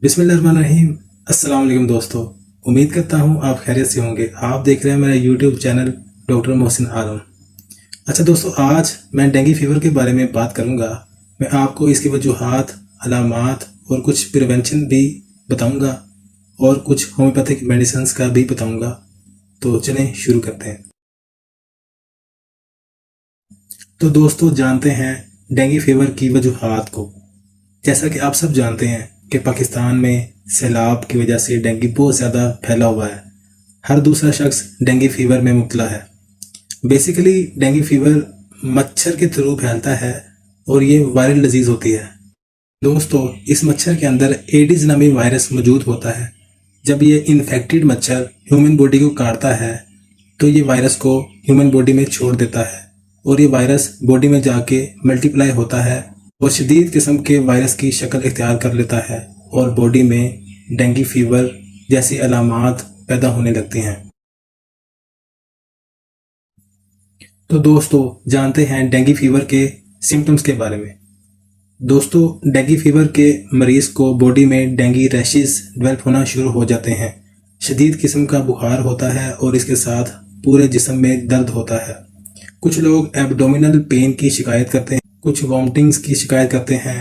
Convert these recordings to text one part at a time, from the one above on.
बिस्मिल्लाहिर्रहमानिर्रहीम। अस्सलाम वालेकुम दोस्तों, उम्मीद करता हूँ आप खैरियत से होंगे। आप देख रहे हैं मेरा यूट्यूब चैनल डॉक्टर मोहसिन आलम। अच्छा दोस्तों, आज मैं डेंगू फीवर के बारे में बात करूँगा। मैं आपको इसकी वजूहात, अलामात और कुछ प्रिवेंशन भी बताऊँगा और कुछ होम्योपैथिक मेडिसिन का भी बताऊँगा। तो चलें शुरू करते हैं। तो दोस्तों, जानते हैं डेंगू फीवर की वजूहात को। जैसा कि आप सब जानते हैं कि पाकिस्तान में सैलाब की वजह से डेंगू बहुत ज़्यादा फैला हुआ है। हर दूसरा शख्स डेंगू फीवर में मुब्तला है। बेसिकली डेंगू फीवर मच्छर के थ्रू फैलता है और ये वायरल डिजीज़ होती है। दोस्तों, इस मच्छर के अंदर एडिस नामी वायरस मौजूद होता है। जब ये इन्फेक्टेड मच्छर ह्यूमन बॉडी को काटता है तो ये वायरस को ह्यूमन बॉडी में छोड़ देता है और ये वायरस बॉडी में जाके मल्टीप्लाई होता है और शदीद किस्म के वायरस की शक्ल इख्तियार कर लेता है और बॉडी में डेंगू फीवर जैसी अलामात पैदा होने लगती हैं। तो दोस्तों, जानते हैं डेंगू फीवर के सिम्टम्स के बारे में। दोस्तों, डेंगू फीवर के मरीज को बॉडी में डेंगू रैशेस डेवलप होना शुरू हो जाते हैं। शदीद किस्म का बुखार होता है और इसके साथ पूरे जिस्म में दर्द होता है। कुछ लोग एब्डोमिनल पेन की शिकायत करते हैं, कुछ वॉमिटिंग्स की शिकायत करते हैं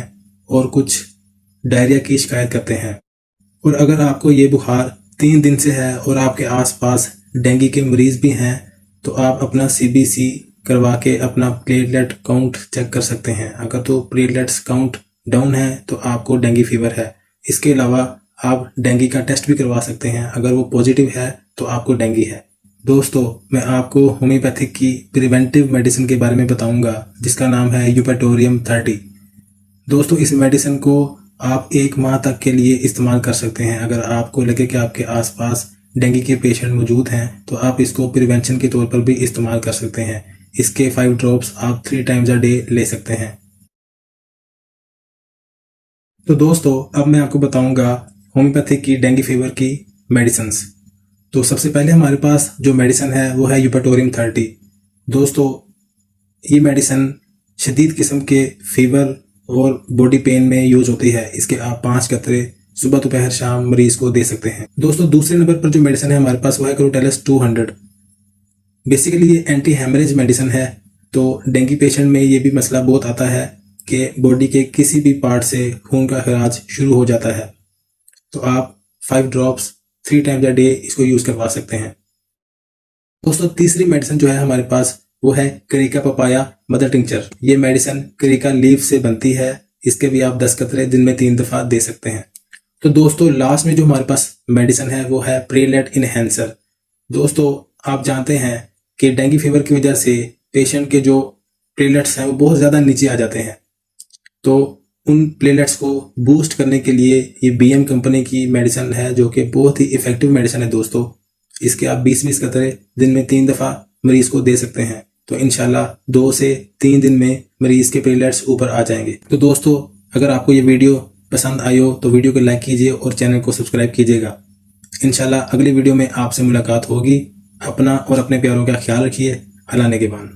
और कुछ डायरिया की शिकायत करते हैं। और अगर आपको ये बुखार 3 दिन से है और आपके आसपास डेंगू के मरीज भी हैं तो आप अपना CBC करवा के अपना प्लेटलेट काउंट चेक कर सकते हैं। अगर तो प्लेटलेट्स काउंट डाउन है तो आपको डेंगू फीवर है। इसके अलावा आप डेंगू का टेस्ट भी करवा सकते हैं। अगर वो पॉजिटिव है तो आपको डेंगू है। दोस्तों, मैं आपको होम्योपैथिक की प्रिवेंटिव मेडिसिन के बारे में बताऊंगा जिसका नाम है यूपेटोरियम 30। दोस्तों, इस मेडिसिन को आप 1 माह तक के लिए इस्तेमाल कर सकते हैं। अगर आपको लगे कि आपके आसपास डेंगू के पेशेंट मौजूद हैं तो आप इसको प्रिवेंशन के तौर पर भी इस्तेमाल कर सकते हैं। इसके 5 ड्रॉप्स आप 3 टाइम्स अ डे ले सकते हैं। तो दोस्तों, अब मैं आपको बताऊंगा होम्योपैथिक की डेंगू फीवर की मेडिसिन। तो सबसे पहले हमारे पास जो मेडिसिन है वो है यूपेटोरियम 30। दोस्तों, ये मेडिसिन शदीद किस्म के फीवर और बॉडी पेन में यूज होती है। इसके आप 5 कतरे सुबह दोपहर शाम मरीज को दे सकते हैं। दोस्तों, दूसरे नंबर पर जो मेडिसिन है हमारे पास वो है क्रोटेलस 200। बेसिकली ये एंटी हेमरेज मेडिसिन है। तो डेंगू पेशेंट में ये भी मसला बहुत आता है कि बॉडी के किसी भी पार्ट से खून का खराज शुरू हो जाता है। तो आप 5 ड्रॉप्स 3 टाइम्स अ डे इसको यूज करवा सकते हैं। दोस्तों, तीसरी मेडिसिन जो है हमारे पास वो है करिका पपाया मदर टिंचर। ये मेडिसिन करिका लीफ से बनती है। इसके भी आप 10 कतरे दिन में 3 दफा दे सकते हैं। तो दोस्तों, लास्ट में जो हमारे पास मेडिसिन है वो है प्लेटलेट इनहेंसर। दोस्तों, आप जानते हैं कि डेंगू फीवर की वजह से पेशेंट के जो प्लेटलेट्स हैं वो बहुत ज़्यादा नीचे आ जाते हैं। तो उन प्लेटलेट्स को बूस्ट करने के लिए ये BM कंपनी की मेडिसिन है जो कि बहुत ही इफेक्टिव मेडिसिन है। दोस्तों, इसके आप 20-20 कतरे दिन में 3 दफ़ा मरीज को दे सकते हैं। तो इंशाल्लाह 2 से 3 दिन में मरीज के प्लेटलेट्स ऊपर आ जाएंगे। तो दोस्तों, अगर आपको ये वीडियो पसंद आई हो तो वीडियो को लाइक कीजिए और चैनल को सब्सक्राइब कीजिएगा। इंशाल्लाह अगली वीडियो में आपसे मुलाकात होगी। अपना और अपने प्यारों का ख्याल रखिए। अल्लाह ने के बाद।